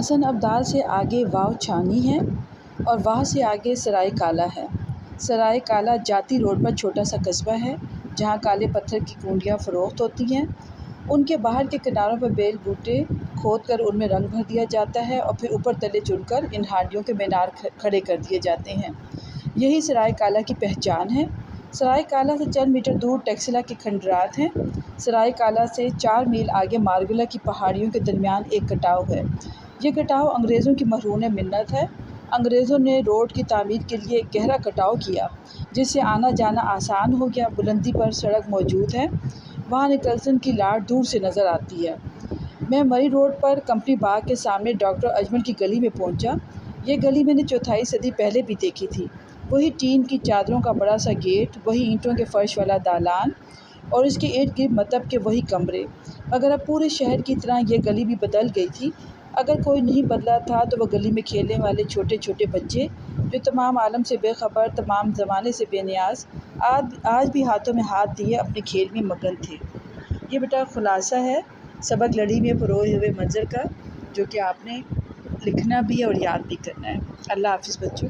حسن ابدال سے آگے واو چھانی ہے اور وہاں سے آگے سرائے کالا ہے۔ سرائے کالا جاتی روڈ پر چھوٹا سا قصبہ ہے جہاں کالے پتھر کی کنڈیاں فروخت ہوتی ہیں۔ ان کے باہر کے کناروں پر بیل بوٹے کھود کر ان میں رنگ بھر دیا جاتا ہے اور پھر اوپر تلے چن کر ان ہانڈیوں کے مینار کھڑے کر دیے جاتے ہیں۔ یہی سرائے کالا کی پہچان ہے۔ سرائے کالا سے چند میٹر دور ٹیکسلا کے کھنڈرات ہیں۔ سرائے کالا سے 4 میل آگے مارگلا کی پہاڑیوں کے درمیان ایک کٹاؤ ہے۔ یہ کٹاؤ انگریزوں کی مرہون منت ہے۔ انگریزوں نے روڈ کی تعمیر کے لیے ایک گہرا کٹاؤ کیا جس سے آنا جانا آسان ہو گیا۔ بلندی پر سڑک موجود ہے۔ وہاں نکلسن کی لاٹ دور سے نظر آتی ہے۔ میں مری روڈ پر کمپنی باغ کے سامنے ڈاکٹر اجمل کی گلی میں پہنچا۔ یہ گلی میں نے چوتھائی صدی پہلے بھی دیکھی تھی۔ وہی ٹین کی چادروں کا بڑا سا گیٹ، وہی اینٹوں کے فرش والا دالان اور اس کے ارد گرد مطب کے وہی کمرے، مگر اب پورے شہر کی طرح یہ گلی بھی بدل گئی تھی۔ اگر کوئی نہیں بدلا تھا تو وہ گلی میں کھیلنے والے چھوٹے چھوٹے بچے جو تمام عالم سے بے خبر، تمام زمانے سے بے نیاز، آج بھی ہاتھوں میں ہاتھ دیے اپنے کھیل میں مگن تھے۔ یہ بیٹا خلاصہ ہے سبق لڑی میں پروئے ہوئے منظر کا، جو کہ آپ نے لکھنا بھی ہے اور یاد بھی کرنا ہے۔ اللہ حافظ بچوں۔